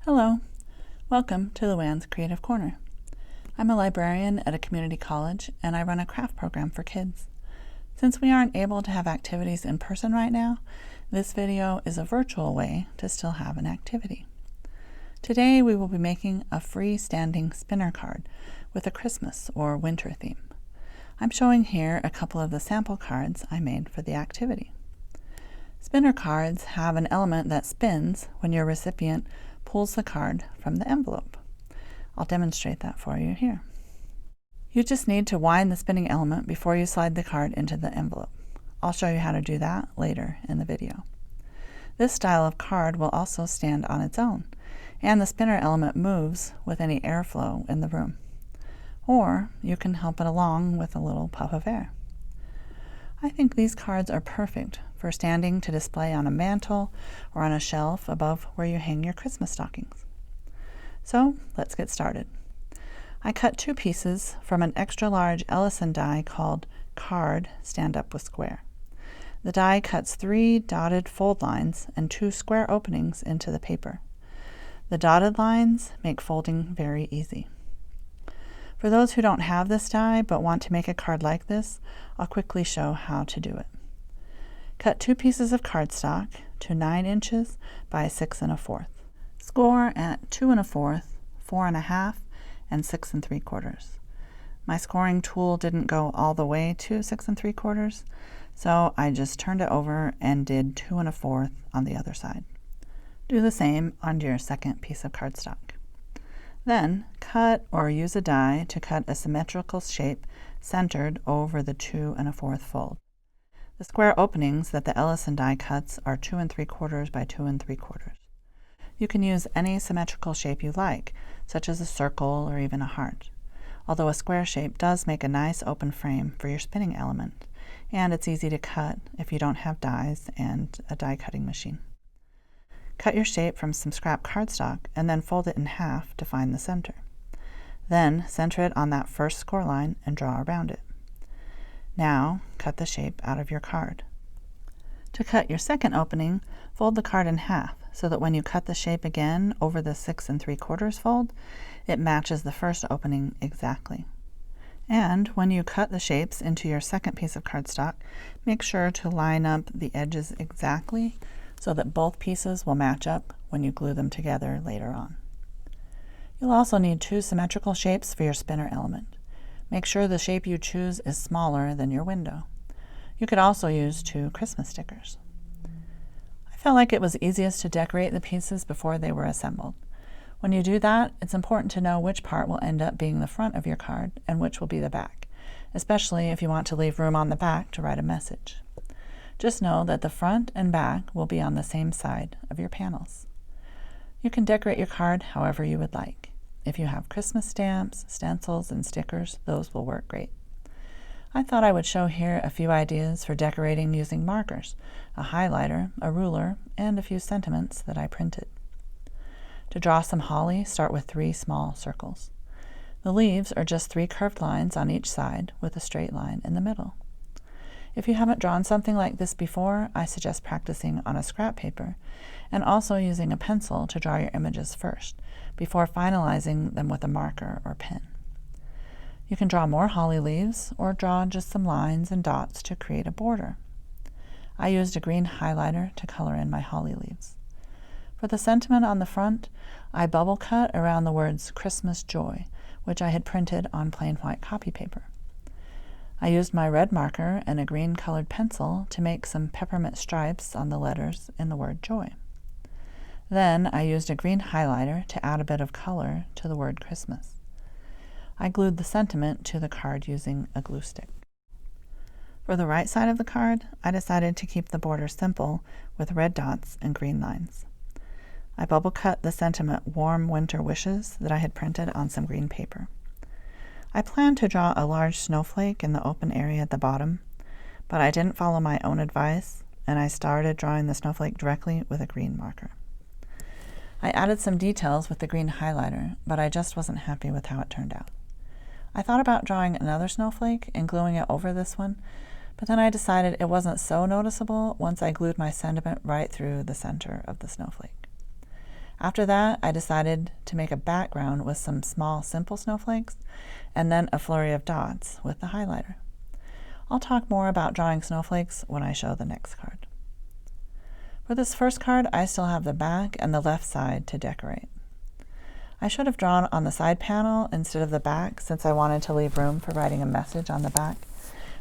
Hello, welcome to Luann's Creative Corner. I'm a librarian at a community college and I run a craft program for kids. Since we aren't able to have activities in person right now, this video is a virtual way to still have an activity. Today we will be making a freestanding spinner card with a Christmas or winter theme. I'm showing here a couple of the sample cards I made for the activity. Spinner cards have an element that spins when your recipient pulls the card from the envelope. I'll demonstrate that for you here. You just need to wind the spinning element before you slide the card into the envelope. I'll show you how to do that later in the video. This style of card will also stand on its own, and the spinner element moves with any airflow in the room. Or you can help it along with a little puff of air. I think these cards are perfect for standing to display on a mantle or on a shelf above where you hang your Christmas stockings. So let's get started. I cut two pieces from an extra large Ellison die called Card Stand Up with Square. The die cuts 3 dotted fold lines and 2 square openings into the paper. The dotted lines make folding very easy. For those who don't have this die but want to make a card like this, I'll quickly show how to do it. Cut 2 pieces of cardstock to 9 inches by 6 1/4. Score at 2 1/4, 4 1/2, and 6 3/4. My scoring tool didn't go all the way to 6 3/4, so I just turned it over and did 2 1/4 on the other side. Do the same on your second piece of cardstock. Then cut or use a die to cut a symmetrical shape centered over the 2 1/4 fold. The square openings that the Ellison die cuts are 2 3/4 by 2 3/4. You can use any symmetrical shape you like, such as a circle or even a heart, although a square shape does make a nice open frame for your spinning element, and it's easy to cut if you don't have dies and a die cutting machine. Cut your shape from some scrap cardstock and then fold it in half to find the center. Then center it on that first score line and draw around it. Now cut the shape out of your card. To cut your second opening, fold the card in half so that when you cut the shape again over the 6 3/4 fold, it matches the first opening exactly. And when you cut the shapes into your second piece of cardstock, make sure to line up the edges exactly so that both pieces will match up when you glue them together later on. You'll also need 2 symmetrical shapes for your spinner element. Make sure the shape you choose is smaller than your window. You could also use 2 Christmas stickers. I felt like it was easiest to decorate the pieces before they were assembled. When you do that, it's important to know which part will end up being the front of your card and which will be the back, especially if you want to leave room on the back to write a message. Just know that the front and back will be on the same side of your panels. You can decorate your card however you would like. If you have Christmas stamps, stencils, and stickers, those will work great. I thought I would show here a few ideas for decorating using markers, a highlighter, a ruler, and a few sentiments that I printed. To draw some holly, start with 3 small circles. The leaves are just 3 curved lines on each side with a straight line in the middle. If you haven't drawn something like this before, I suggest practicing on a scrap paper and also using a pencil to draw your images first, before finalizing them with a marker or pen. You can draw more holly leaves or draw just some lines and dots to create a border. I used a green highlighter to color in my holly leaves. For the sentiment on the front, I bubble cut around the words Christmas Joy, which I had printed on plain white copy paper. I used my red marker and a green colored pencil to make some peppermint stripes on the letters in the word joy. Then I used a green highlighter to add a bit of color to the word Christmas. I glued the sentiment to the card using a glue stick. For the right side of the card, I decided to keep the border simple with red dots and green lines. I bubble cut the sentiment Warm Winter Wishes that I had printed on some green paper. I planned to draw a large snowflake in the open area at the bottom, but I didn't follow my own advice, and I started drawing the snowflake directly with a green marker. I added some details with the green highlighter, but I just wasn't happy with how it turned out. I thought about drawing another snowflake and gluing it over this one, but then I decided it wasn't so noticeable once I glued my sentiment right through the center of the snowflake. After that, I decided to make a background with some small, simple snowflakes, and then a flurry of dots with the highlighter. I'll talk more about drawing snowflakes when I show the next card. For this first card, I still have the back and the left side to decorate. I should have drawn on the side panel instead of the back since I wanted to leave room for writing a message on the back,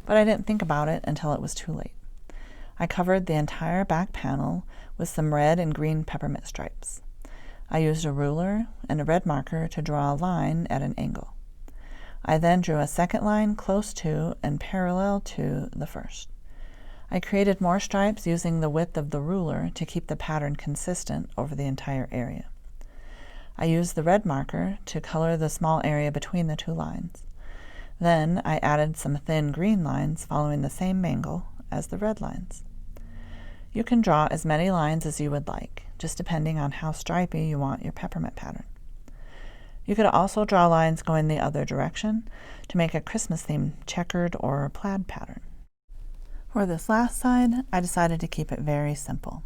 but I didn't think about it until it was too late. I covered the entire back panel with some red and green peppermint stripes. I used a ruler and a red marker to draw a line at an angle. I then drew a second line close to and parallel to the first. I created more stripes using the width of the ruler to keep the pattern consistent over the entire area. I used the red marker to color the small area between the two lines. Then I added some thin green lines following the same angle as the red lines. You can draw as many lines as you would like, just depending on how stripy you want your peppermint pattern. You could also draw lines going the other direction to make a Christmas-themed checkered or plaid pattern. For this last side, I decided to keep it very simple.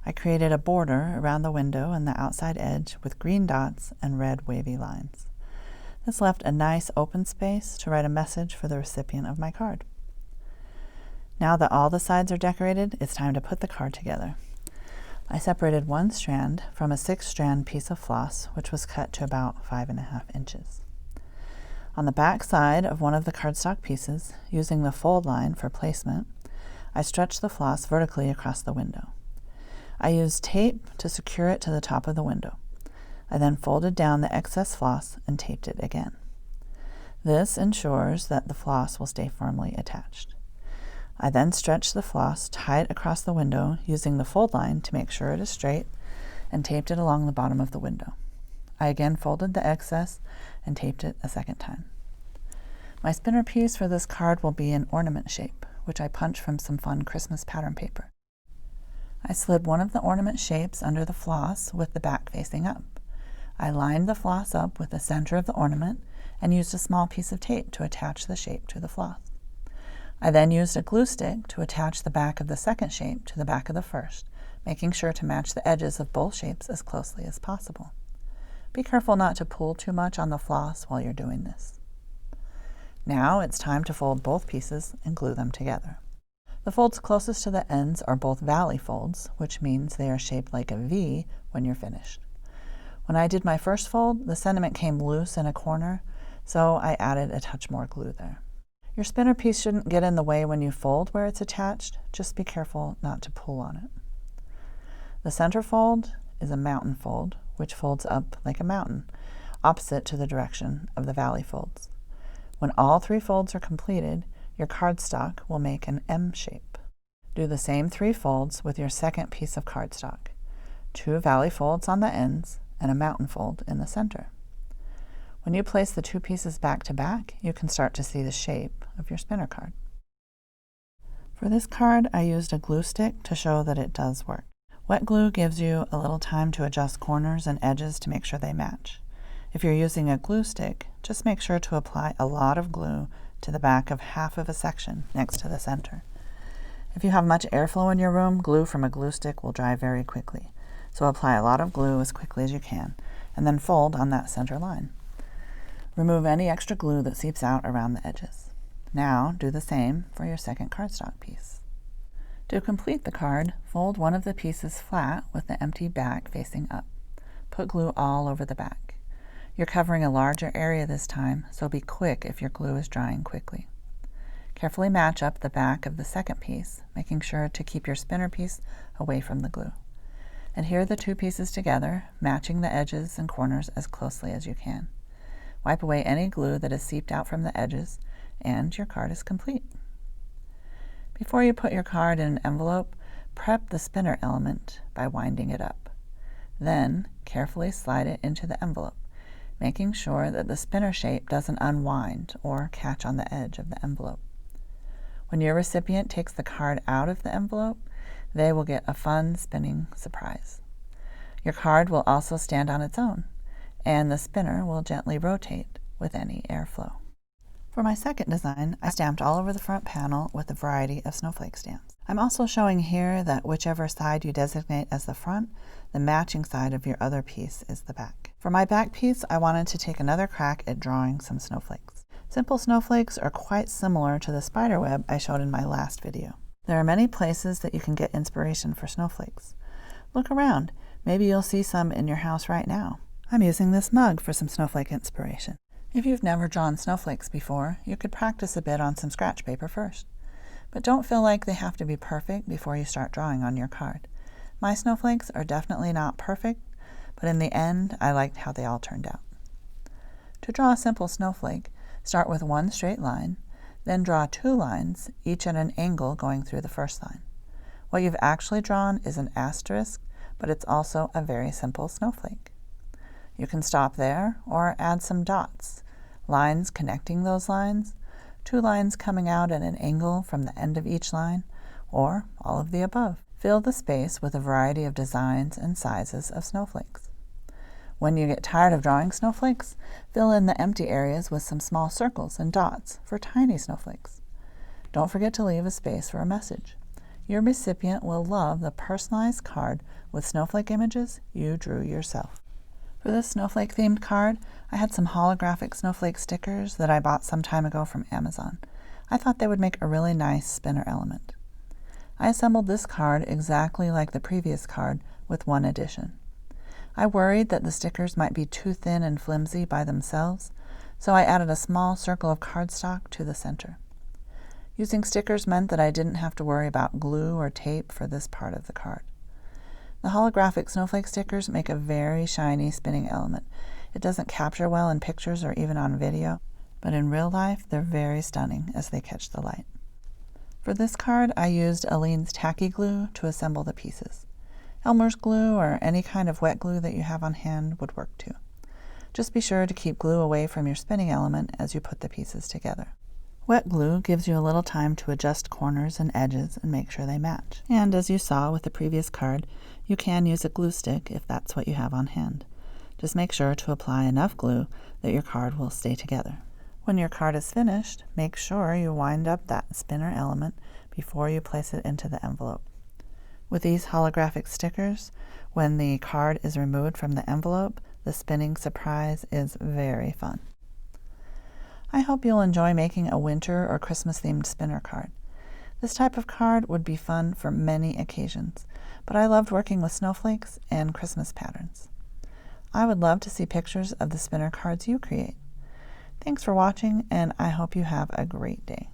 I created a border around the window and the outside edge with green dots and red wavy lines. This left a nice open space to write a message for the recipient of my card. Now that all the sides are decorated, it's time to put the card together. I separated one strand from a 6-strand piece of floss, which was cut to about 5.5 inches. On the back side of one of the cardstock pieces, using the fold line for placement, I stretched the floss vertically across the window. I used tape to secure it to the top of the window. I then folded down the excess floss and taped it again. This ensures that the floss will stay firmly attached. I then stretched the floss tight across the window using the fold line to make sure it is straight and taped it along the bottom of the window. I again folded the excess and taped it a second time. My spinner piece for this card will be an ornament shape, which I punched from some fun Christmas pattern paper. I slid one of the ornament shapes under the floss with the back facing up. I lined the floss up with the center of the ornament and used a small piece of tape to attach the shape to the floss. I then used a glue stick to attach the back of the second shape to the back of the first, making sure to match the edges of both shapes as closely as possible. Be careful not to pull too much on the floss while you're doing this. Now it's time to fold both pieces and glue them together. The folds closest to the ends are both valley folds, which means they are shaped like a V when you're finished. When I did my first fold, the sentiment came loose in a corner, so I added a touch more glue there. Your spinner piece shouldn't get in the way when you fold where it's attached, just be careful not to pull on it. The center fold is a mountain fold, which folds up like a mountain, opposite to the direction of the valley folds. When all 3 folds are completed, your cardstock will make an M shape. Do the same 3 folds with your second piece of cardstock, 2 valley folds on the ends and a mountain fold in the center. When you place the 2 pieces back to back, you can start to see the shape of your spinner card. For this card, I used a glue stick to show that it does work. Wet glue gives you a little time to adjust corners and edges to make sure they match. If you're using a glue stick, just make sure to apply a lot of glue to the back of half of a section next to the center. If you have much airflow in your room, glue from a glue stick will dry very quickly. So apply a lot of glue as quickly as you can, and then fold on that center line. Remove any extra glue that seeps out around the edges. Now do the same for your second cardstock piece. To complete the card, fold one of the pieces flat with the empty back facing up. Put glue all over the back. You're covering a larger area this time, so be quick if your glue is drying quickly. Carefully match up the back of the second piece, making sure to keep your spinner piece away from the glue. Adhere the 2 pieces together, matching the edges and corners as closely as you can. Wipe away any glue that has seeped out from the edges, and your card is complete. Before you put your card in an envelope, prep the spinner element by winding it up. Then, carefully slide it into the envelope, making sure that the spinner shape doesn't unwind or catch on the edge of the envelope. When your recipient takes the card out of the envelope, they will get a fun spinning surprise. Your card will also stand on its own, and the spinner will gently rotate with any airflow. For my second design, I stamped all over the front panel with a variety of snowflake stamps. I'm also showing here that whichever side you designate as the front, the matching side of your other piece is the back. For my back piece, I wanted to take another crack at drawing some snowflakes. Simple snowflakes are quite similar to the spider web I showed in my last video. There are many places that you can get inspiration for snowflakes. Look around. Maybe you'll see some in your house right now. I'm using this mug for some snowflake inspiration. If you've never drawn snowflakes before, you could practice a bit on some scratch paper first. But don't feel like they have to be perfect before you start drawing on your card. My snowflakes are definitely not perfect, but in the end, I liked how they all turned out. To draw a simple snowflake, start with one straight line, then draw 2 lines, each at an angle going through the first line. What you've actually drawn is an asterisk, but it's also a very simple snowflake. You can stop there or add some dots, lines connecting those lines, 2 lines coming out at an angle from the end of each line, or all of the above. Fill the space with a variety of designs and sizes of snowflakes. When you get tired of drawing snowflakes, fill in the empty areas with some small circles and dots for tiny snowflakes. Don't forget to leave a space for a message. Your recipient will love the personalized card with snowflake images you drew yourself. For this snowflake-themed card, I had some holographic snowflake stickers that I bought some time ago from Amazon. I thought they would make a really nice spinner element. I assembled this card exactly like the previous card with one addition. I worried that the stickers might be too thin and flimsy by themselves, so I added a small circle of cardstock to the center. Using stickers meant that I didn't have to worry about glue or tape for this part of the card. The holographic snowflake stickers make a very shiny spinning element. It doesn't capture well in pictures or even on video, but in real life they're very stunning as they catch the light. For this card, I used Aleene's tacky glue to assemble the pieces. Elmer's glue or any kind of wet glue that you have on hand would work too. Just be sure to keep glue away from your spinning element as you put the pieces together. Wet glue gives you a little time to adjust corners and edges and make sure they match. And as you saw with the previous card, you can use a glue stick if that's what you have on hand. Just make sure to apply enough glue that your card will stay together. When your card is finished, make sure you wind up that spinner element before you place it into the envelope. With these holographic stickers, when the card is removed from the envelope, the spinning surprise is very fun. I hope you'll enjoy making a winter or Christmas-themed spinner card. This type of card would be fun for many occasions, but I loved working with snowflakes and Christmas patterns. I would love to see pictures of the spinner cards you create. Thanks for watching, and I hope you have a great day.